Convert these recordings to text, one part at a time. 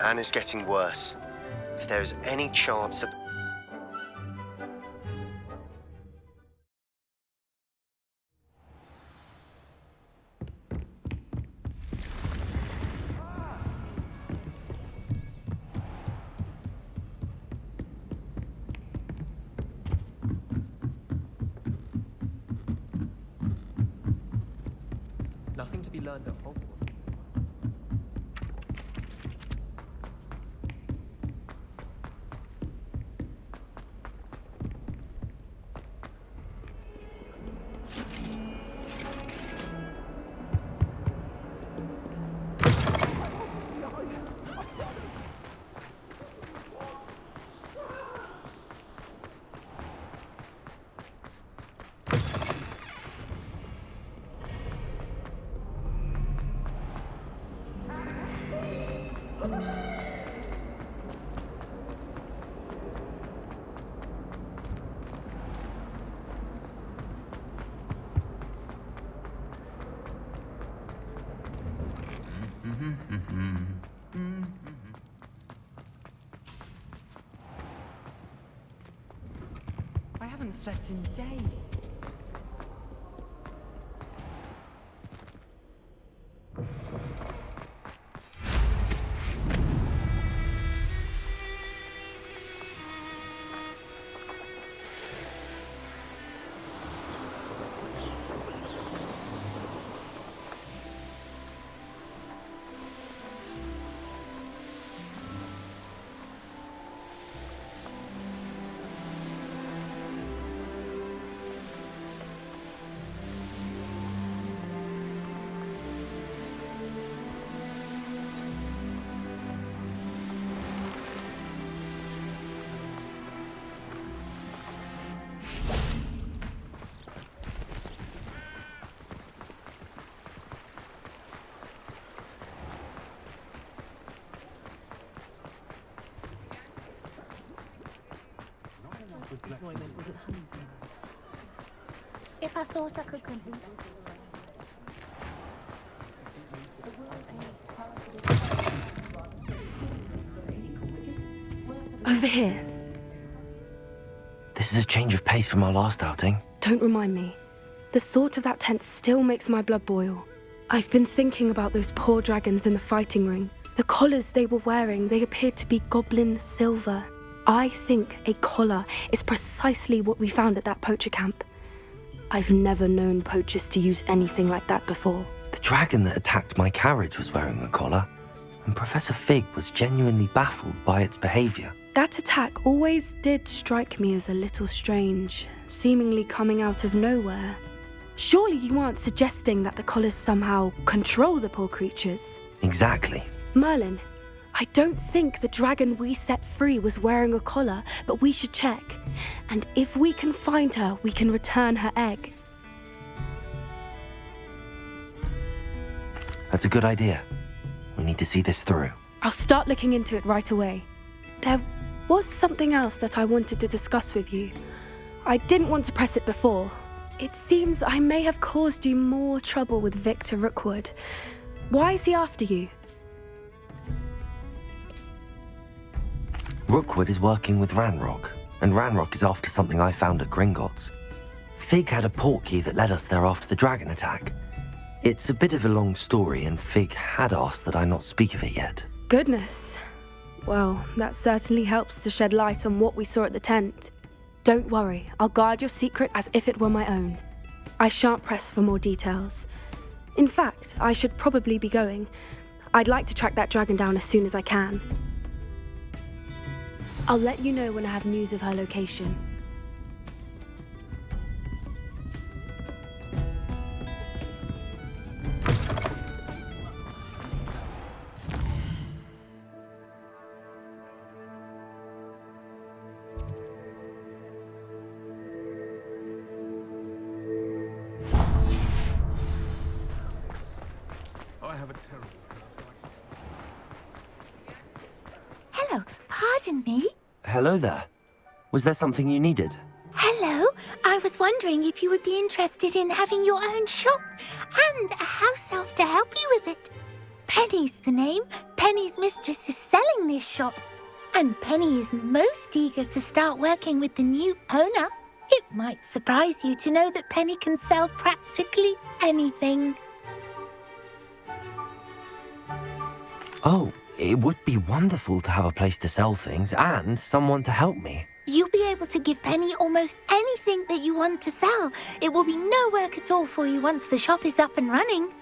Anna's getting worse. If there is any chance that... Nothing to be learned at Hogwarts. I haven't slept in days. If I thought I could complete Over here. This is a change of pace from our last outing. Don't remind me. The thought of that tent still makes my blood boil. I've been thinking about those poor dragons in the fighting ring. The collars they were wearing, they appeared to be goblin silver. I think a collar is precisely what we found at that poacher camp. I've never known poachers to use anything like that before. The dragon that attacked my carriage was wearing a collar, and Professor Fig was genuinely baffled by its behavior. That attack always did strike me as a little strange, seemingly coming out of nowhere. Surely you aren't suggesting that the collars somehow control the poor creatures? Exactly. Merlin, I don't think the dragon we set free was wearing a collar, but we should check. And if we can find her, we can return her egg. That's a good idea. We need to see this through. I'll start looking into it right away. There was something else that I wanted to discuss with you. I didn't want to press it before. It seems I may have caused you more trouble with Victor Rookwood. Why is he after you? Rookwood is working with Ranrock, and Ranrock is after something I found at Gringotts. Fig had a portkey that led us there after the dragon attack. It's a bit of a long story, and Fig had asked that I not speak of it yet. Goodness. Well, that certainly helps to shed light on what we saw at the tent. Don't worry, I'll guard your secret as if it were my own. I shan't press for more details. In fact, I should probably be going. I'd like to track that dragon down as soon as I can. I'll let you know when I have news of her location. Hello, pardon me. Hello there. Was there something you needed? Hello, I was wondering if you would be interested in having your own shop and a house elf to help you with it. Penny's the name. Penny's mistress is selling this shop. And Penny is most eager to start working with the new owner. It might surprise you to know that Penny can sell practically anything. Oh, it would be wonderful to have a place to sell things and someone to help me. You'll be able to give Penny almost anything that you want to sell. It will be no work at all for you once the shop is up and running.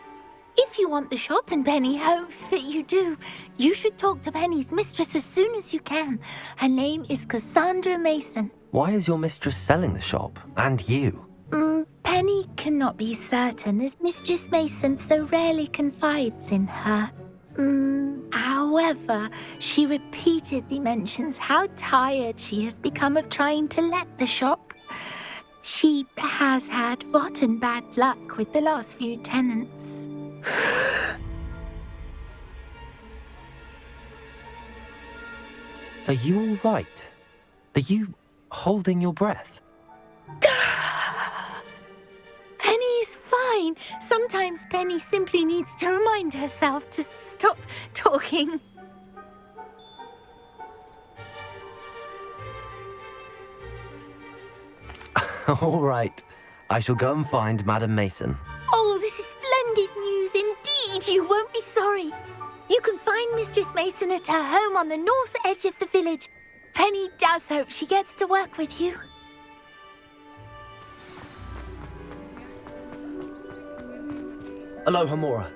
If you want the shop, and Penny hopes that you do, you should talk to Penny's mistress as soon as you can. Her name is Cassandra Mason. Why is your mistress selling the shop? And you? Penny cannot be certain, as Mistress Mason so rarely confides in her. However, she repeatedly mentions how tired she has become of trying to let the shop. She has had rotten bad luck with the last few tenants. Are you all right? Are you holding your breath? Penny's fine. Sometimes Penny simply needs to remind herself to stop talking. All right. I shall go and find Madam Mason. Oh, this is splendid news indeed. You won't be sorry. You can find Mistress Mason at her home on the north edge of the village. Penny does hope she gets to work with you. Hello, Hamora.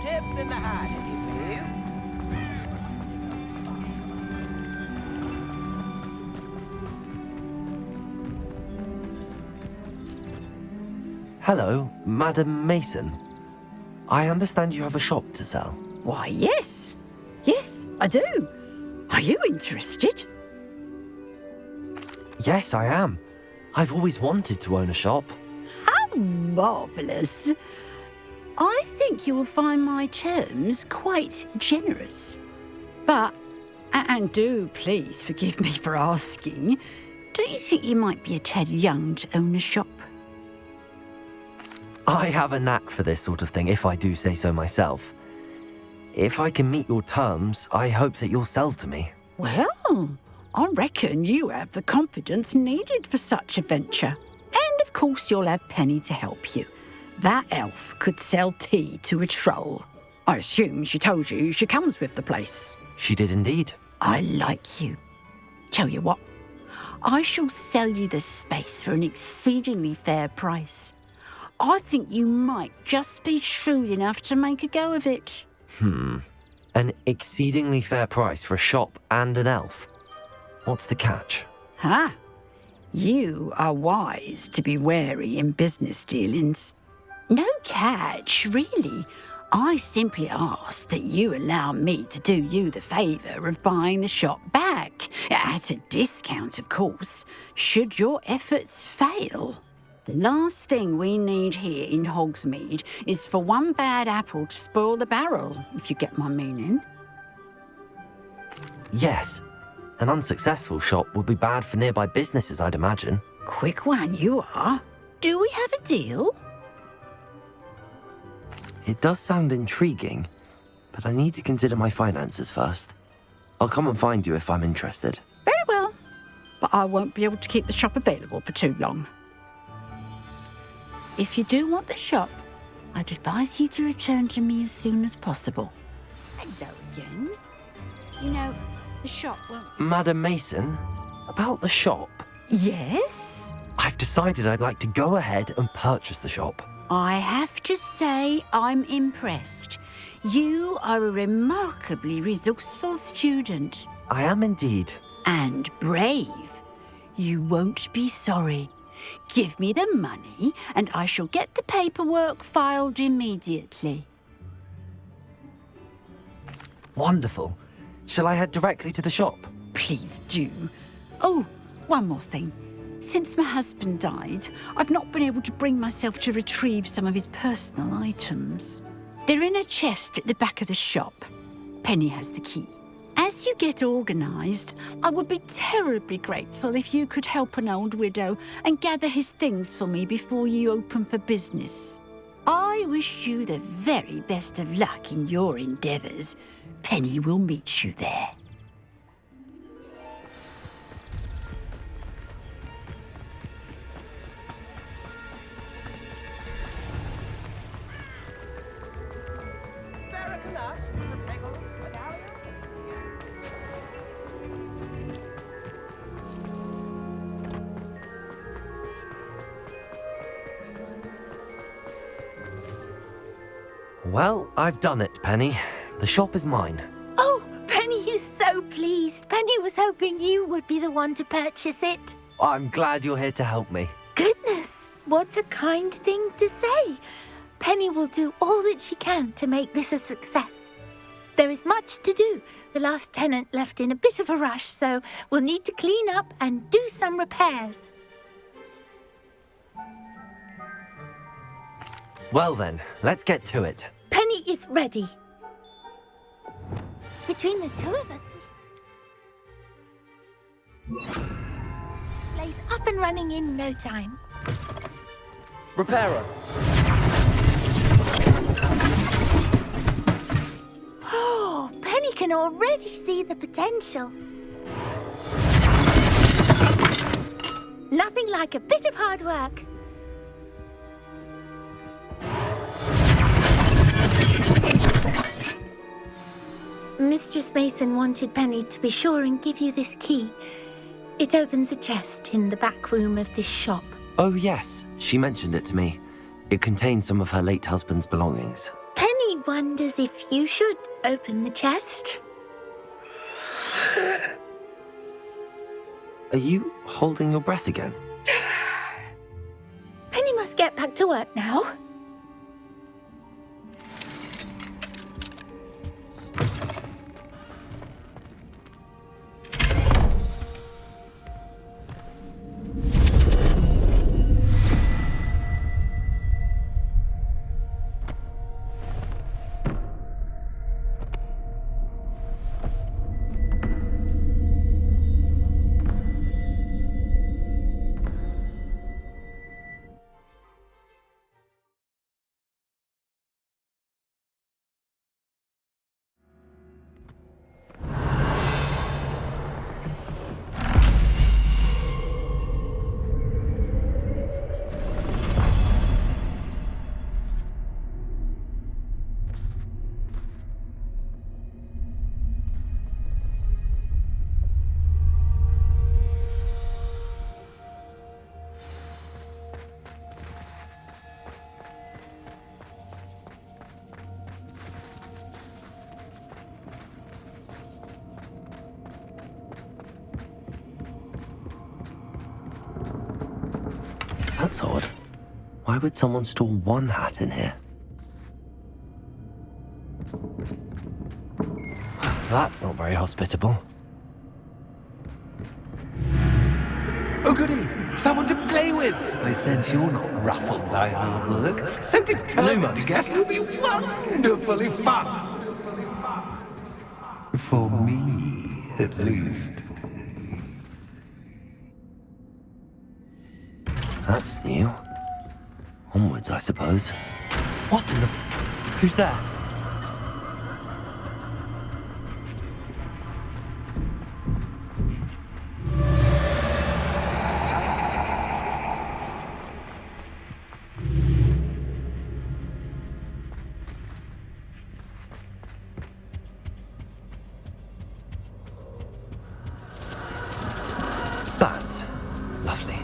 Chips in the hat, if you please. Hello, Madam Mason. I understand you have a shop to sell. Why, yes. Yes, I do. Are you interested? Yes, I am. I've always wanted to own a shop. How marvellous. I think you will find my terms quite generous. But, and do please forgive me for asking, don't you think you might be a tad young to own a shop? I have a knack for this sort of thing, if I do say so myself. If I can meet your terms, I hope that you'll sell to me. Well, I reckon you have the confidence needed for such a venture. And of course you'll have Penny to help you. That elf could sell tea to a troll. I assume she told you she comes with the place. She did indeed. I like you. Tell you what, I shall sell you the space for an exceedingly fair price. I think you might just be shrewd enough to make a go of it. An exceedingly fair price for a shop and an elf. What's the catch? Ha! You are wise to be wary in business dealings. No catch, really. I simply ask that you allow me to do you the favour of buying the shop back, at a discount, of course, should your efforts fail. The last thing we need here in Hogsmeade is for one bad apple to spoil the barrel, if you get my meaning. Yes. An unsuccessful shop would be bad for nearby businesses, I'd imagine. Quick one, you are. Do we have a deal? It does sound intriguing, but I need to consider my finances first. I'll come and find you if I'm interested. Very well. But I won't be able to keep the shop available for too long. If you do want the shop, I'd advise you to return to me as soon as possible. Hello again. You know, the shop won't... Madam Mason, about the shop. Yes? I've decided I'd like to go ahead and purchase the shop. I have to say I'm impressed. You are a remarkably resourceful student. I am indeed. And brave. You won't be sorry. Give me the money and I shall get the paperwork filed immediately. Wonderful. Shall I head directly to the shop? Please do. Oh, one more thing. Since my husband died, I've not been able to bring myself to retrieve some of his personal items. They're in a chest at the back of the shop. Penny has the key. As you get organised, I would be terribly grateful if you could help an old widow and gather his things for me before you open for business. I wish you the very best of luck in your endeavours. Penny will meet you there. Well, I've done it, Penny. The shop is mine. Oh, Penny is so pleased. Penny was hoping you would be the one to purchase it. I'm glad you're here to help me. Goodness, what a kind thing to say. Penny will do all that she can to make this a success. There is much to do. The last tenant left in a bit of a rush, so we'll need to clean up and do some repairs. Well then, let's get to it. Penny is ready. Between the two of us, place up and running in no time. Repairer. Oh, Penny can already see the potential. Nothing like a bit of hard work. Mistress Mason wanted Penny to be sure and give you this key. It opens a chest in the back room of this shop. Oh yes, she mentioned it to me. It contains some of her late husband's belongings. Penny wonders if you should open the chest. Are you holding your breath again? Penny must get back to work now. That's odd. Why would someone store one hat in here? That's not very hospitable. Oh goody, someone to play with. I sense you're not ruffled by hard work. So determined to guest will be wonderfully fun. For me, at least. That's new. Onwards, I suppose. What in the... Who's there? Bats. Lovely.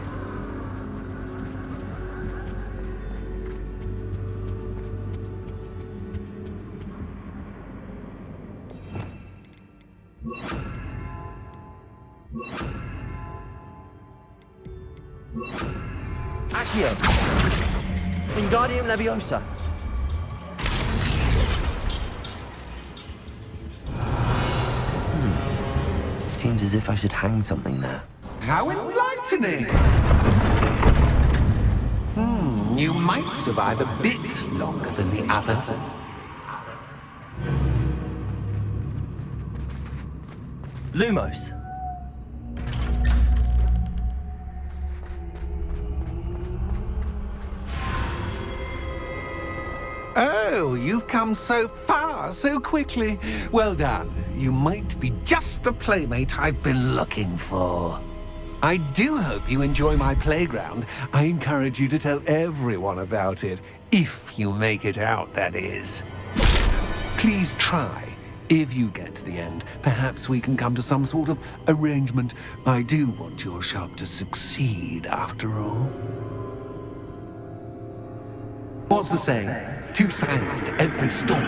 Accio. Wingardium Leviosa. Seems as if I should hang something there. How enlightening! You might survive a bit longer than the others. Lumos. Oh, you've come so far so quickly. Well done. You might be just the playmate I've been looking for. I do hope you enjoy my playground. I encourage you to tell everyone about it. If you make it out, that is. Please try. If you get to the end, perhaps we can come to some sort of arrangement. I do want your shop to succeed, after all. What's the saying? Two sides to every story.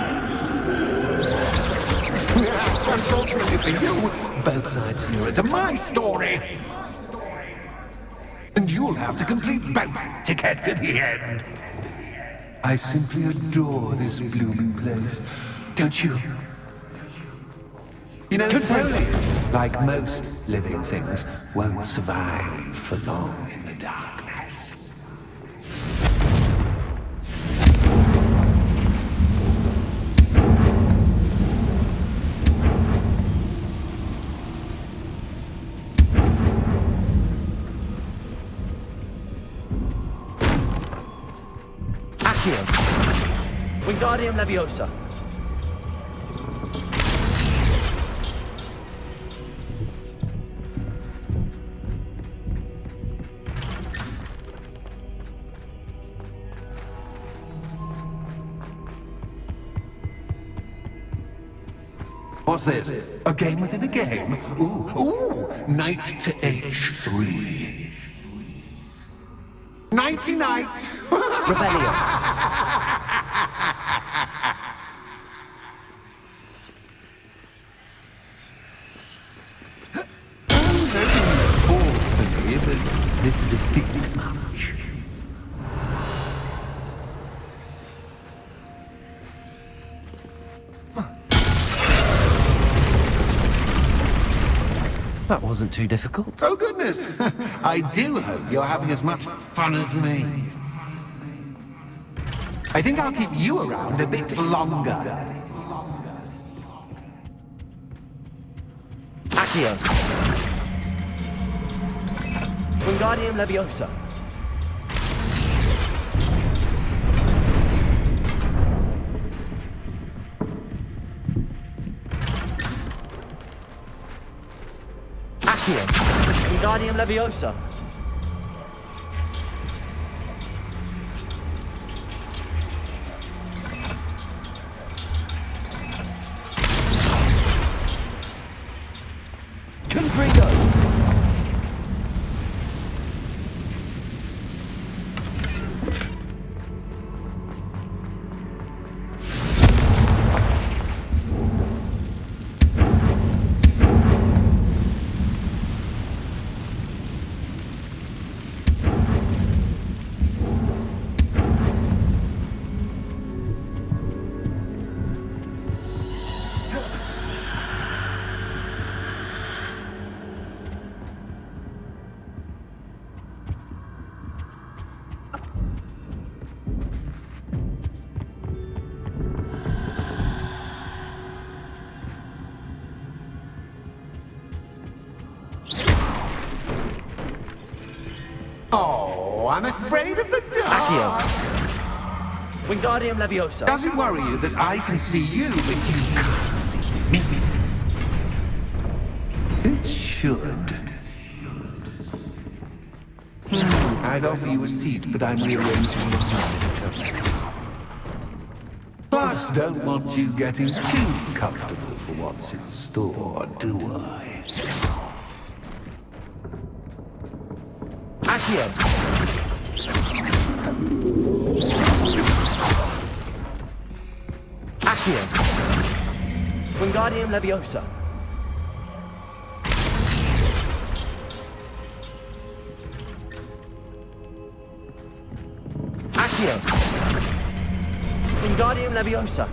Unfortunately for you, both sides mirror to my story. And you'll have to complete both to get to the end. I simply adore this blooming place. Don't you? You know, foliage, like most living things, won't survive for long in the darkness. Accio. Wingardium Leviosa. What's this? A game within a game? Ooh, knight to H3. Nighty-night! Rebellion. But this is a bit much. That wasn't too difficult. Oh, goodness! I do hope you're having as much fun as me. I think I'll keep you around a bit longer. Accio. Wingardium Leviosa. Accio. Wingardium Leviosa. Confrigo. Oh, I'm afraid of the dark. Accio. Wingardium Leviosa. Does it worry you that I can see you, but you can't see me? It should. I'd offer you a seat, but I'm rearranging the furniture. Plus, don't want you getting too comfortable for what's in store, do I? Accio. Accio. Wingardium Leviosa. Accio. Wingardium Leviosa.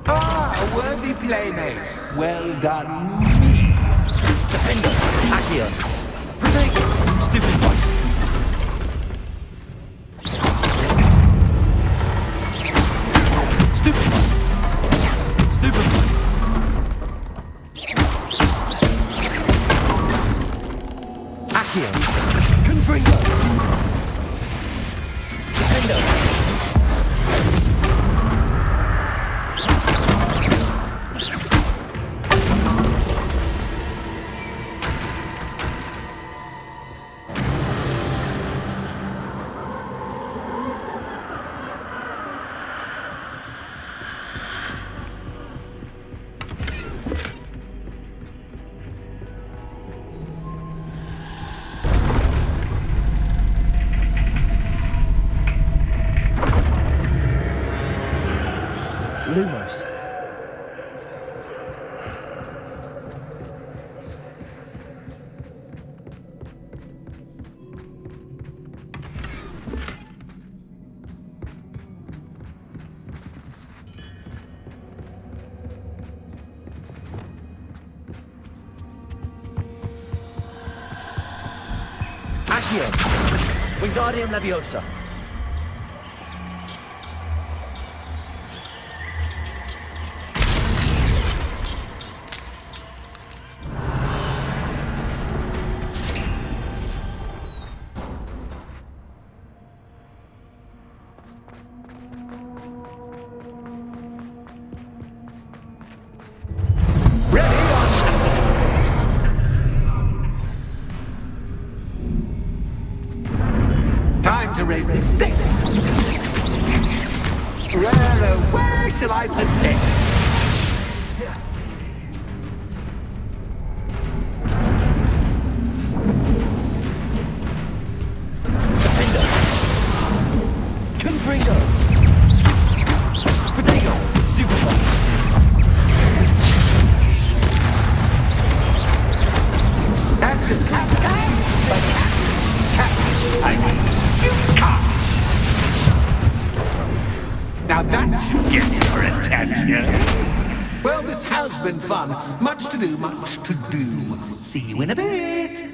Ah, a worthy playmate. Well done, me. Defender. Accio. Protego. Stupefy. Stupefy. Stupefy. Accio. Confringo. Defender. Lumos. Accio. Wingardium Leviosa. Time to raise the stakes. Where shall I put this? Defender. Confringo. Protego. Stupefy. That's just Now that should get your attention. Well, this has been fun. Much to do, much to do. See you in a bit.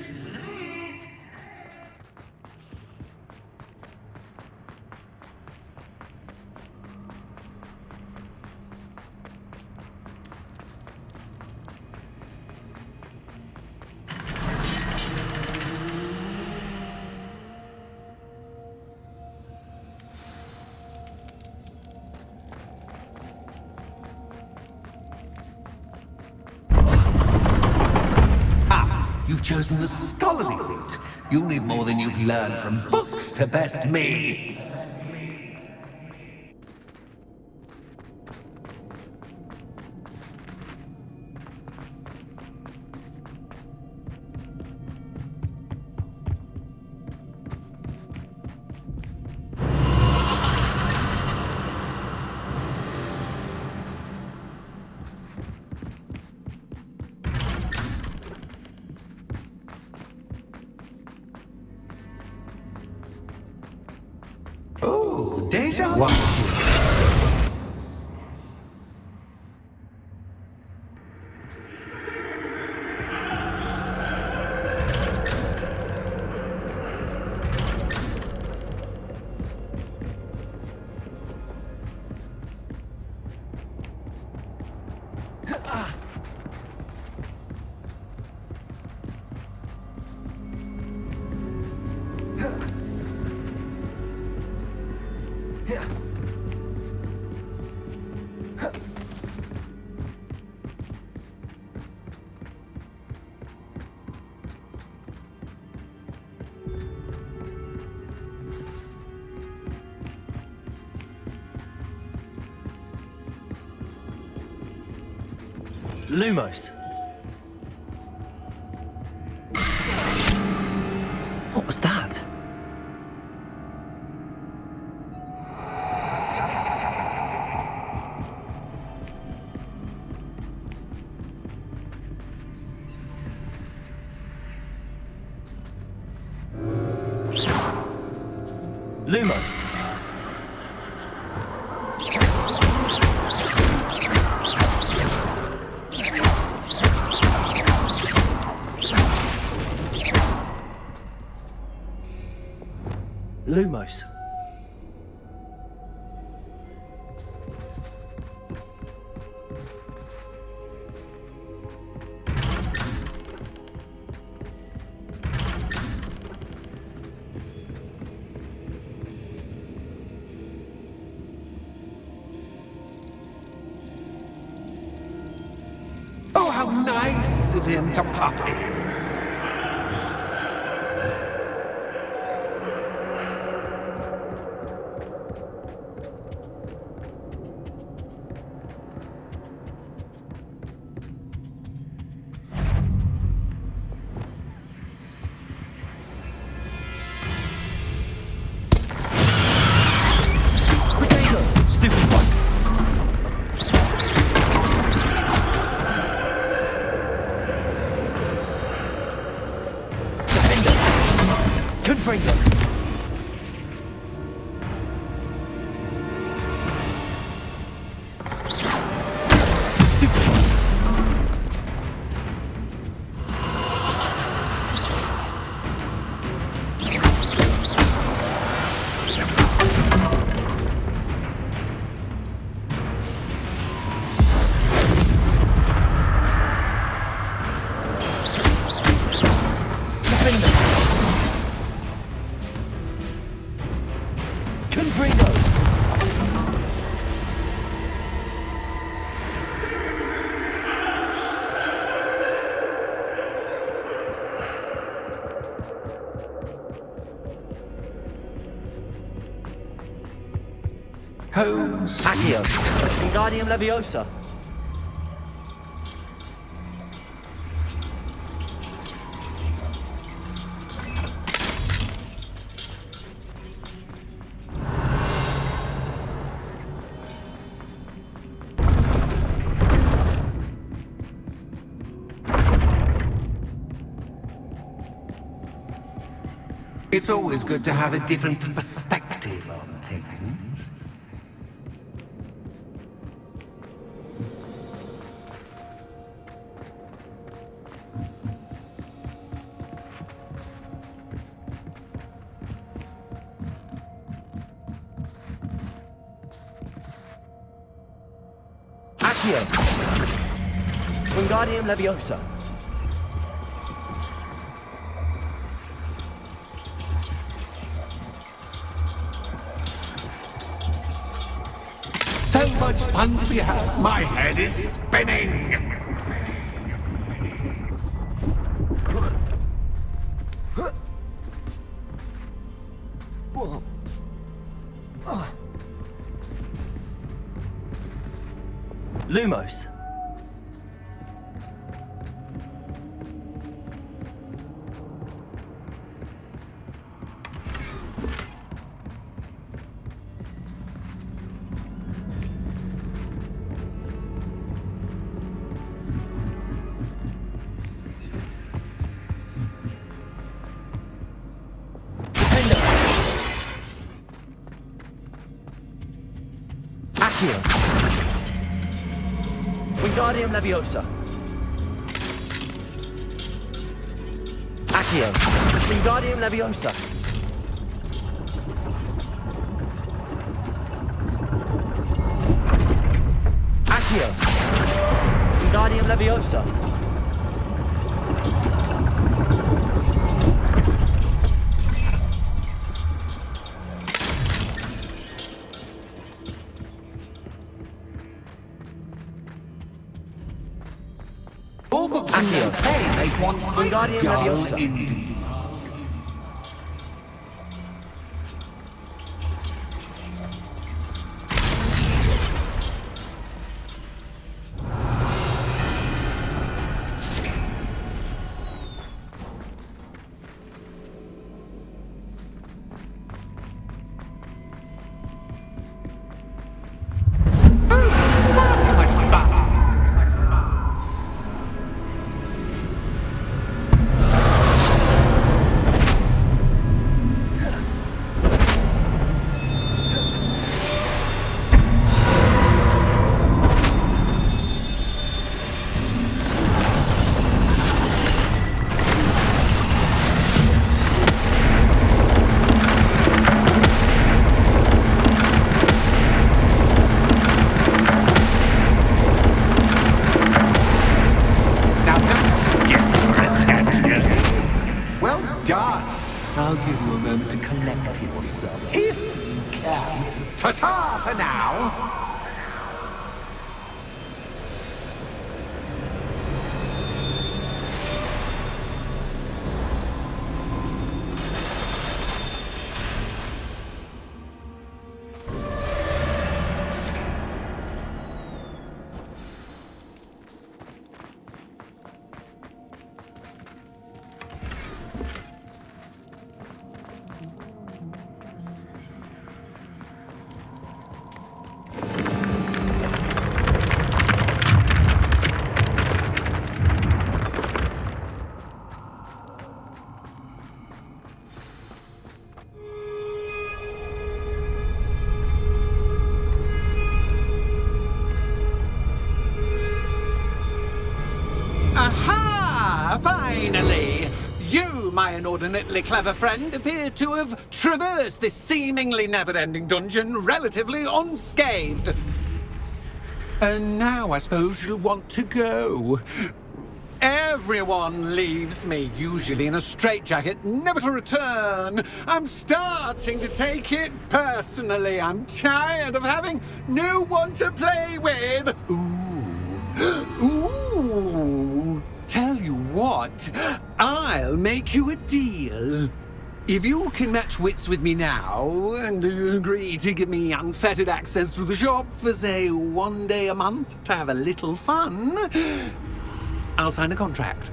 You've chosen the scholarly route. You'll need more than you've learned from books to best me. Oh, deja vu. Lumos. was that? Lumos. Lumos. Oh, how nice of him to pop in. Stupid one. Confringo. Stupid one. Confringo. Holmes. Accio. Wingardium Leviosa. It's always good to have a different perspective on things. Accio. Wingardium Leviosa. So much fun to be had. My head is spinning. Lumos. Accio. Wingardium Leviosa. Accio. Wingardium Leviosa. Accio. Wingardium Leviosa. All books in their day make one Wingardium dull Leviosa. indeed. Ta-ta for now! Aha! Finally! You, my inordinately clever friend, appear to have traversed this seemingly never-ending dungeon relatively unscathed. And now I suppose you'll want to go. Everyone leaves me, usually in a straitjacket, never to return. I'm starting to take it personally. I'm tired of having no one to play with. Ooh. Tell you what, I'll make you a deal. If you can match wits with me now and agree to give me unfettered access to the shop for, say, 1 day a month to have a little fun, I'll sign a contract.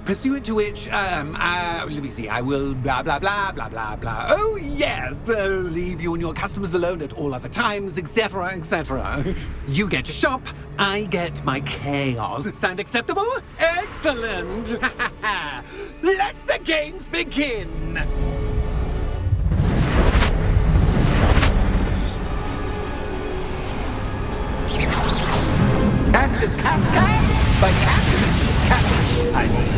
Pursuant to which, let me see, I will blah, blah, blah, blah, blah, blah. Oh, yes, leave you and your customers alone at all other times, etc., etc. You get your shop, I get my chaos. Sound acceptable? Excellent! Let the games begin! Catch is cat, but cat is cat. I mean.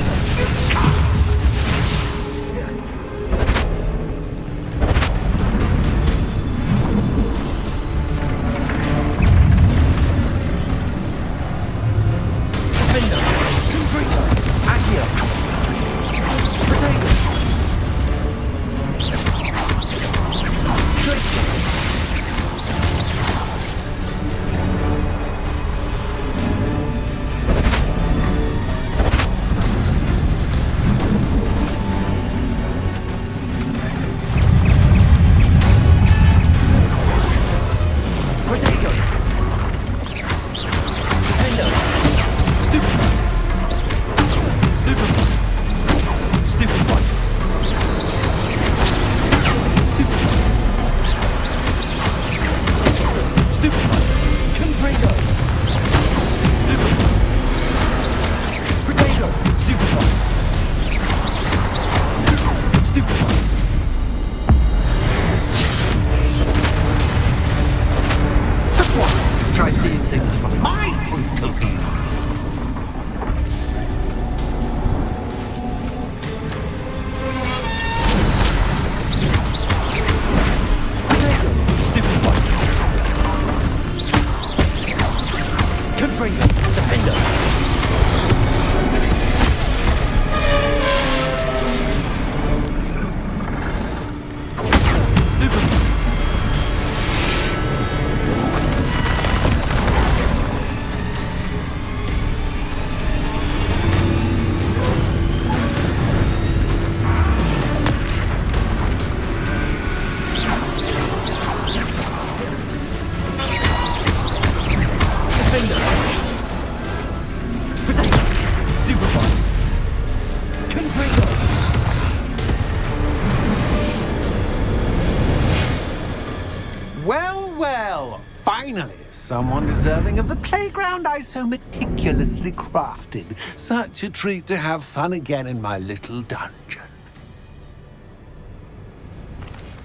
Well, finally, someone deserving of the playground I so meticulously crafted. Such a treat to have fun again in my little dungeon.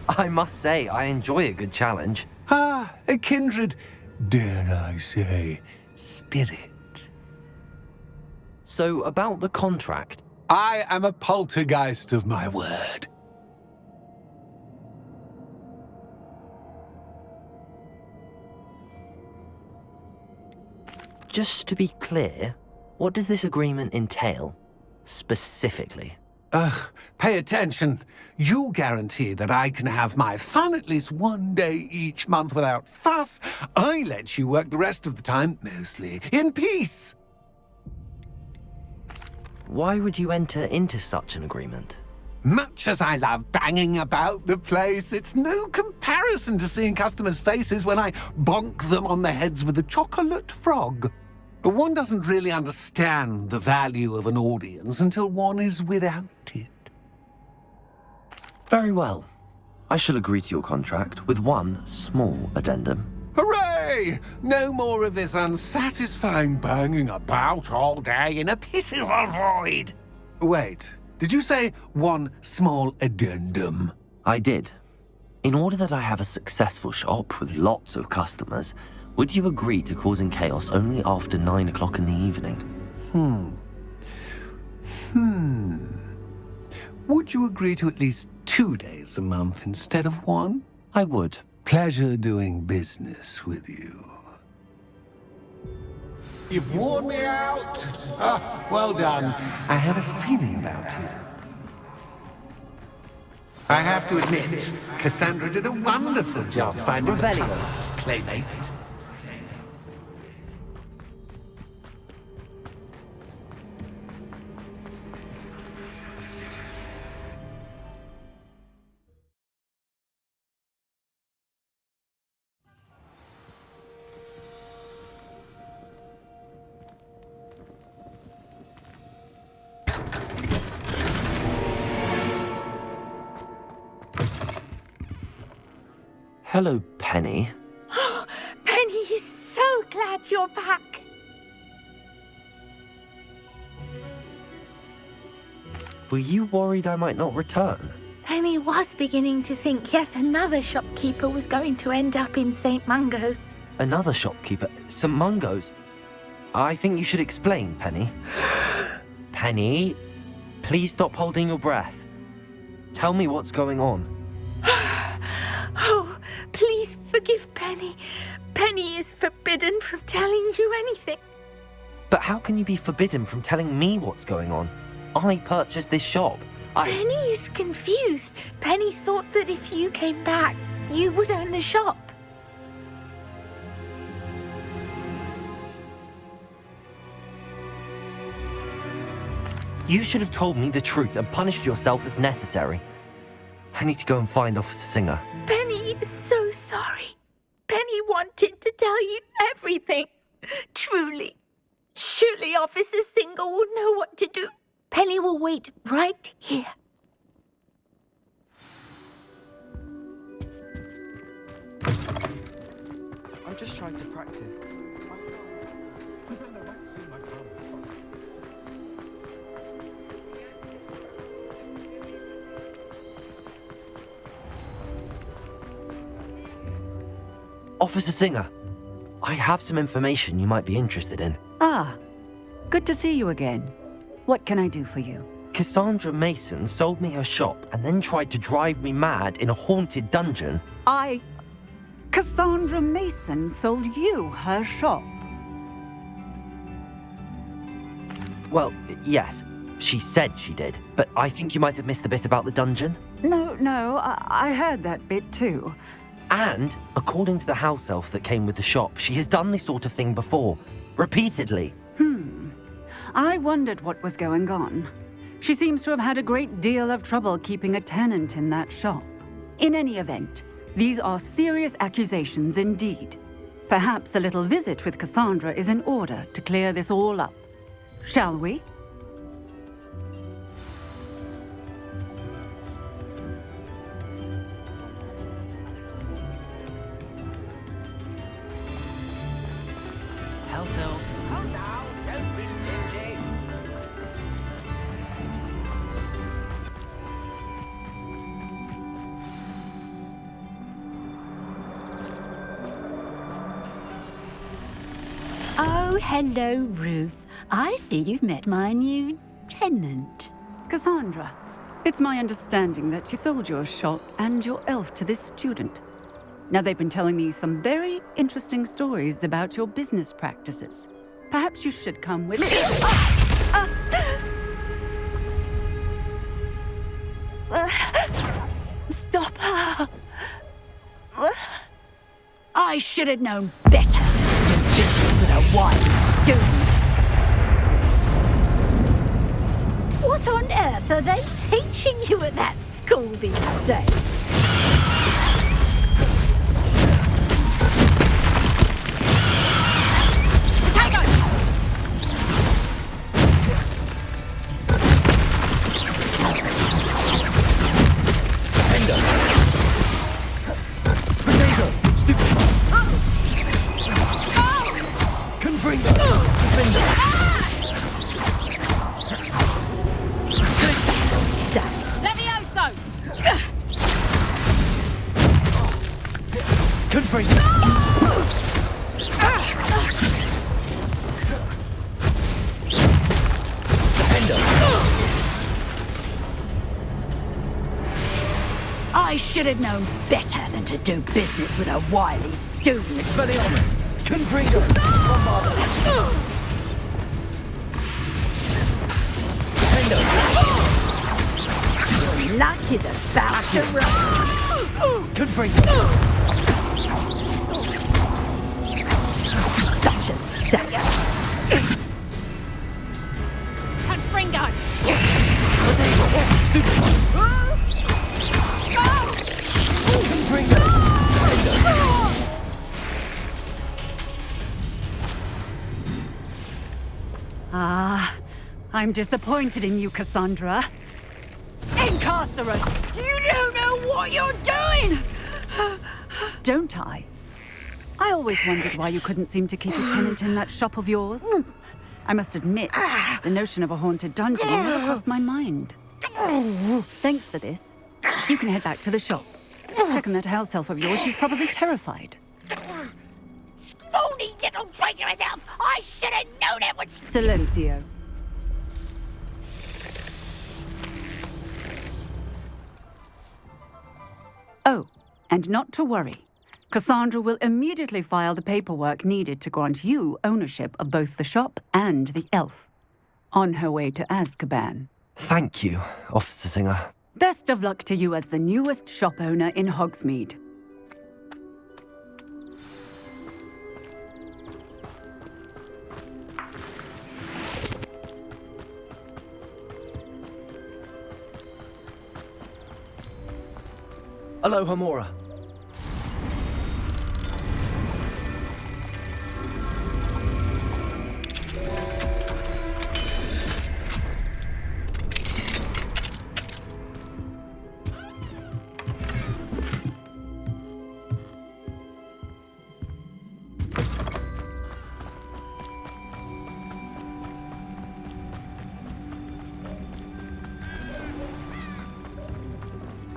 I must say, I enjoy a good challenge. Ah, a kindred, dare I say, spirit. So, about the contract. I am a poltergeist of my word. Just to be clear, what does this agreement entail, specifically? Pay attention. You guarantee that I can have my fun at least one day each month without fuss. I let you work the rest of the time, mostly in peace. Why would you enter into such an agreement? Much as I love banging about the place, it's no comparison to seeing customers' faces when I bonk them on the heads with a chocolate frog. One doesn't really understand the value of an audience until one is without it. Very well. I shall agree to your contract with one small addendum. Hooray! No more of this unsatisfying banging about all day in a pitiful void. Wait, did you say one small addendum? I did. In order that I have a successful shop with lots of customers, would you agree to causing chaos only after 9 o'clock in the evening? Would you agree to at least 2 days a month instead of one? I would. Pleasure doing business with you. You've worn me out. Well done. I had a feeling about you. I have to admit, Cassandra did a wonderful job finding the perfect playmate. Hello, Penny. Penny is so glad you're back. Were you worried I might not return? Penny was beginning to think yet another shopkeeper was going to end up in St. Mungo's. Another shopkeeper? St. Mungo's? I think you should explain, Penny. Penny, please stop holding your breath. Tell me what's going on. Oh, please forgive Penny. Penny is forbidden from telling you anything. But how can you be forbidden from telling me what's going on? I purchased this shop. Penny is confused. Penny thought that if you came back, you would own the shop. You should have told me the truth and punished yourself as necessary. I need to go and find Officer Singer. Penny is so sorry. Penny wanted to tell you everything. Truly. Surely Officer Singer will know what to do. Penny will wait right here. I'm just trying to practice. Officer Singer, I have some information you might be interested in. Ah, good to see you again. What can I do for you? Cassandra Mason sold me her shop and then tried to drive me mad in a haunted dungeon. Cassandra Mason sold you her shop? Well, yes, she said she did, but I think you might have missed the bit about the dungeon. No, I heard that bit too. And, according to the house elf that came with the shop, she has done this sort of thing before. Repeatedly. I wondered what was going on. She seems to have had a great deal of trouble keeping a tenant in that shop. In any event, these are serious accusations indeed. Perhaps a little visit with Cassandra is in order to clear this all up. Shall we? House elves. Come now, don't be stingy. Oh, hello, Ruth. I see you've met my new tenant. Cassandra, it's my understanding that you sold your shop and your elf to this student. Now, they've been telling me some very interesting stories about your business practices. Perhaps you should come with me. I should have known better than to do business with a wily student. What on earth are they teaching you at that school these days? I should have known better than to do business with a wily student. Expelliarmus! Confringo! Bombardo! Defendo! Your luck is about to run. Confringo! Such a sucker. Confringo! Potato! Stupid! I'm disappointed in you, Cassandra. Incarcerate! You don't know what you're doing! Don't I? I always wondered why you couldn't seem to keep a tenant in that shop of yours. I must admit, the notion of a haunted dungeon never crossed my mind. Thanks for this. You can head back to the shop. Check on that house elf of yours, she's probably terrified. Scrawny little traitor herself! I should have known it was... Silencio. Oh, and not to worry. Cassandra will immediately file the paperwork needed to grant you ownership of both the shop and the elf. On her way to Azkaban. Thank you, Officer Singer. Best of luck to you as the newest shop owner in Hogsmeade. Aloha Mora.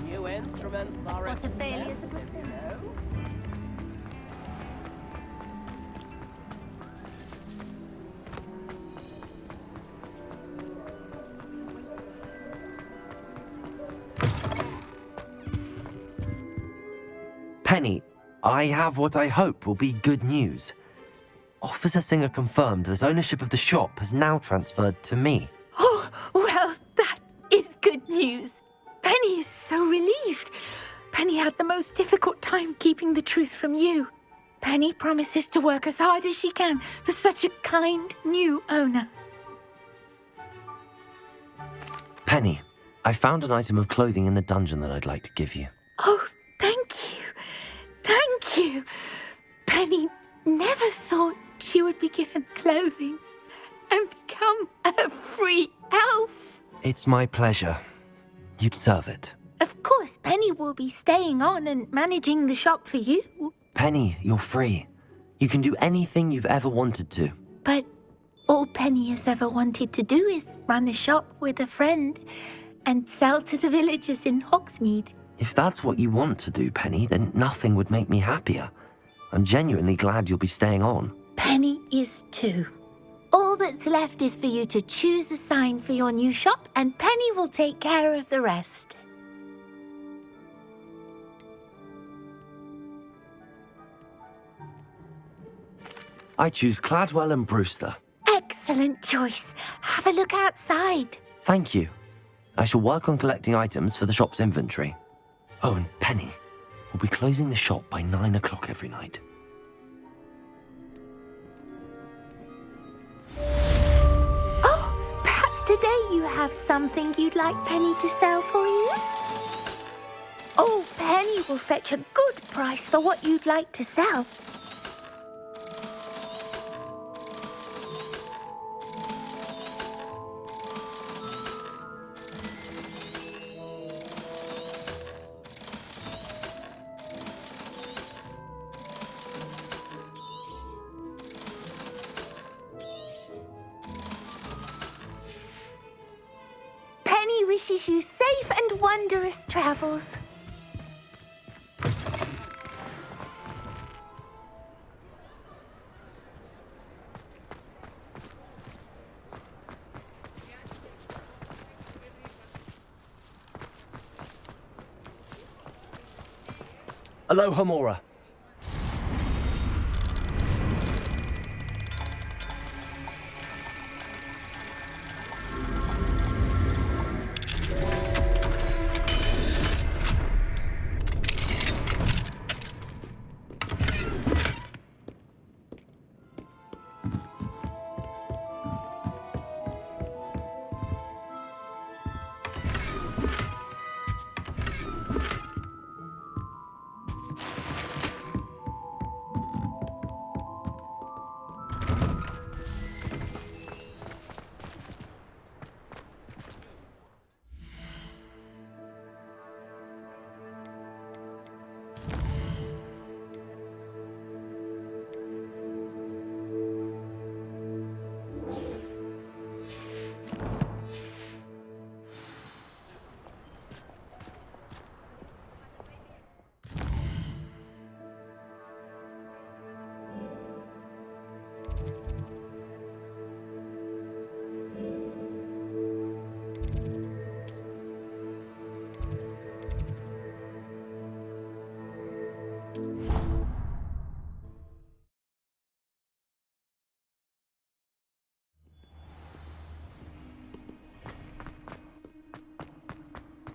New instruments are What a failure to put in. Penny, I have what I hope will be good news. Officer Singer confirmed that ownership of the shop has now transferred to me. Oh, well, that is good news. Penny is so relieved. Penny had the most difficult time keeping the truth from you. Penny promises to work as hard as she can for such a kind new owner. Penny, I found an item of clothing in the dungeon that I'd like to give you. Oh, thank you. Thank you. Penny never thought she would be given clothing and become a free elf. It's my pleasure. You deserve it. Of course, Penny will be staying on and managing the shop for you. Penny, you're free. You can do anything you've ever wanted to. But all Penny has ever wanted to do is run a shop with a friend and sell to the villagers in Hogsmeade. If that's what you want to do, Penny, then nothing would make me happier. I'm genuinely glad you'll be staying on. Penny is too. All that's left is for you to choose a sign for your new shop, and Penny will take care of the rest. I choose Cladwell and Brewster. Excellent choice. Have a look outside. Thank you. I shall work on collecting items for the shop's inventory. Oh, and Penny, we'll be closing the shop by 9 o'clock every night. today you have something you'd like Penny to sell for you? Oh, Penny will fetch a good price for what you'd like to sell. Penny wishes you safe and wondrous travels. Aloha, Mora.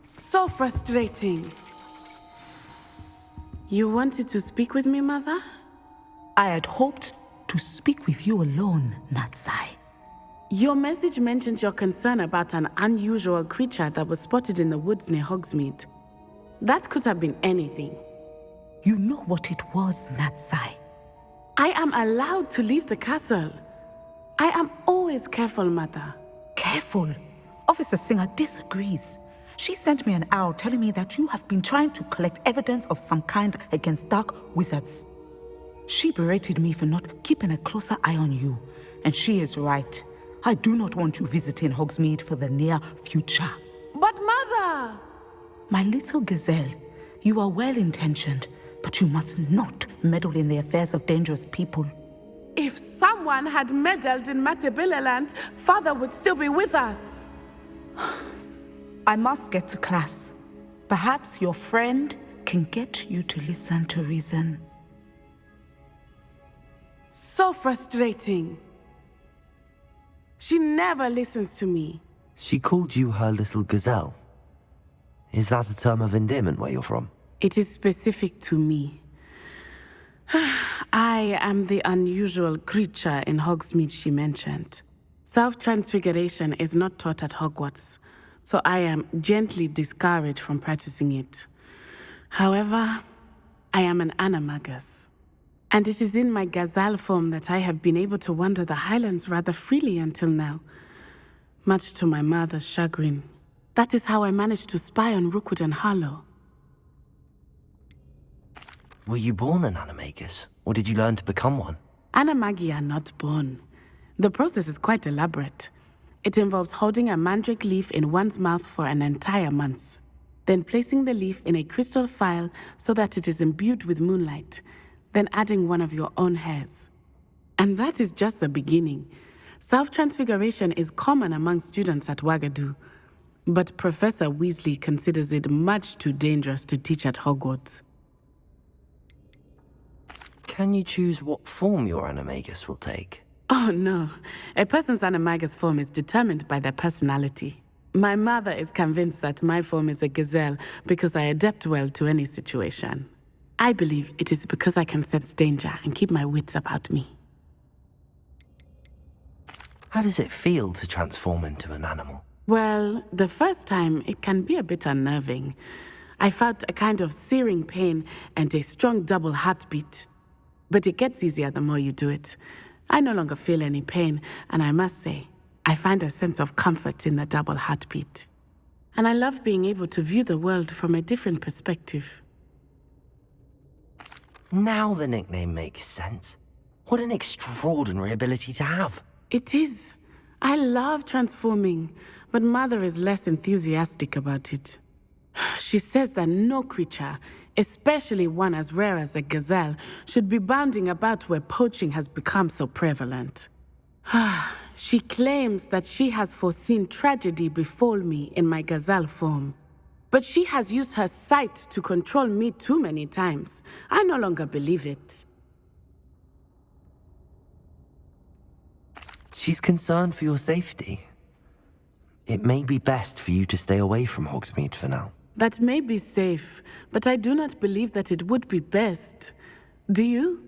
So frustrating. You wanted to speak with me, Mother? I had hoped to speak with you alone, Natsai. Your message mentioned your concern about an unusual creature that was spotted in the woods near Hogsmeade. That could have been anything. You know what it was, Natsai. I am allowed to leave the castle. I am always careful, Mother. Careful. Officer Singer disagrees. She sent me an owl telling me that you have been trying to collect evidence of some kind against dark wizards. She berated me for not keeping a closer eye on you, and she is right. I do not want you visiting Hogsmeade for the near future. But Mother! My little gazelle, you are well-intentioned, but you must not meddle in the affairs of dangerous people. If someone had meddled in Matabeleland, Father would still be with us. I must get to class. Perhaps your friend can get you to listen to reason. So frustrating. She never listens to me. She called you her little gazelle. Is that a term of endearment where you're from? It is specific to me. I am the unusual creature in Hogsmeade she mentioned. Self-transfiguration is not taught at Hogwarts, so I am gently discouraged from practicing it. However, I am an animagus, and it is in my gazelle form that I have been able to wander the Highlands rather freely until now, much to my mother's chagrin. That is how I managed to spy on Rookwood and Harlow. Were you born an animagus, or did you learn to become one? Animagi are not born. The process is quite elaborate. It involves holding a mandrake leaf in one's mouth for an entire month, then placing the leaf in a crystal phial so that it is imbued with moonlight, then adding one of your own hairs. And that is just the beginning. Self-transfiguration is common among students at Wagadu, but Professor Weasley considers it much too dangerous to teach at Hogwarts. Can you choose what form your animagus will take? Oh no, a person's animagus form is determined by their personality. My mother is convinced that my form is a gazelle because I adapt well to any situation. I believe it is because I can sense danger and keep my wits about me. How does it feel to transform into an animal? Well, the first time, it can be a bit unnerving. I felt a kind of searing pain and a strong double heartbeat. But it gets easier the more you do it. I no longer feel any pain, and I must say, I find a sense of comfort in the double heartbeat. And I love being able to view the world from a different perspective. Now the nickname makes sense. What an extraordinary ability to have. It is. I love transforming, but Mother is less enthusiastic about it. She says that no creature, especially one as rare as a gazelle, should be bounding about where poaching has become so prevalent. She claims that she has foreseen tragedy befall me in my gazelle form. But she has used her sight to control me too many times. I no longer believe it. She's concerned for your safety. It may be best for you to stay away from Hogsmeade for now. That may be safe, but I do not believe that it would be best. Do you?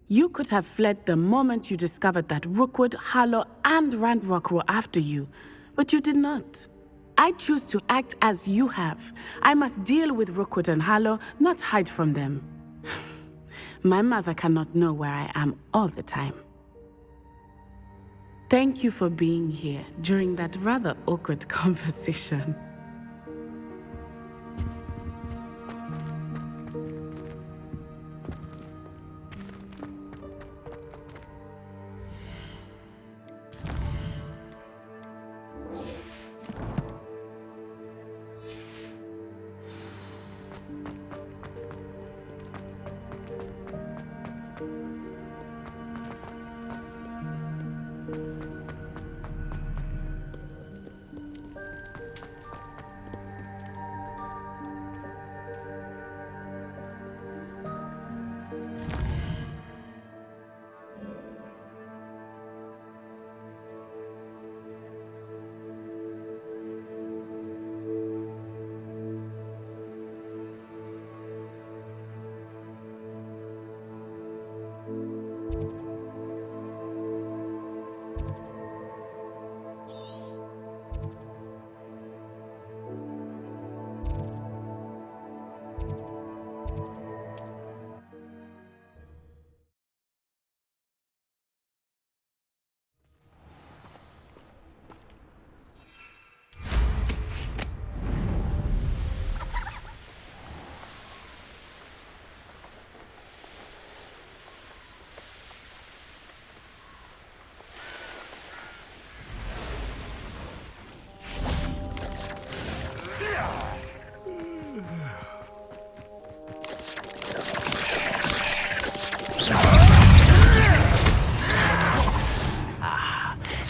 You could have fled the moment you discovered that Rookwood, Harlow, and Ranrock were after you, but you did not. I choose to act as you have. I must deal with Rookwood and Harlow, not hide from them. My mother cannot know where I am all the time. Thank you for being here during that rather awkward conversation.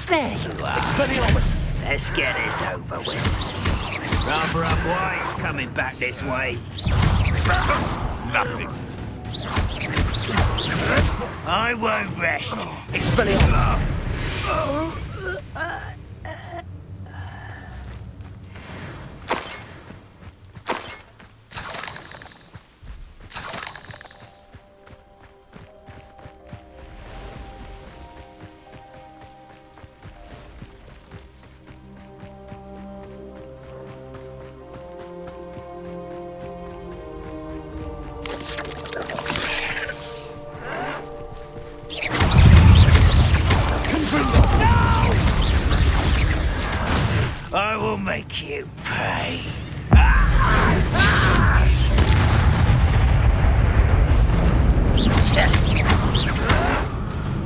There you are. Expelliarmus! Let's get this over with. Rather up wise coming back this way. Nothing. I won't rest. Expelliarmus! I will make you pay.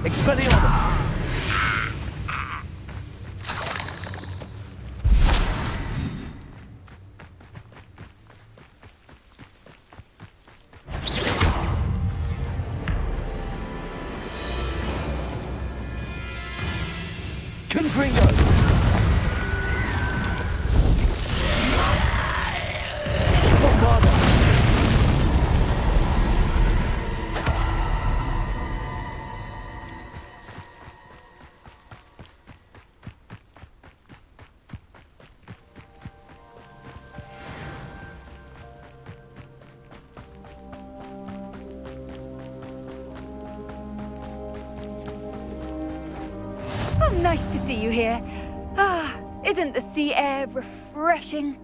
Expelliarmus! Confringo! nice to see you here. Ah, isn't the sea air refreshing?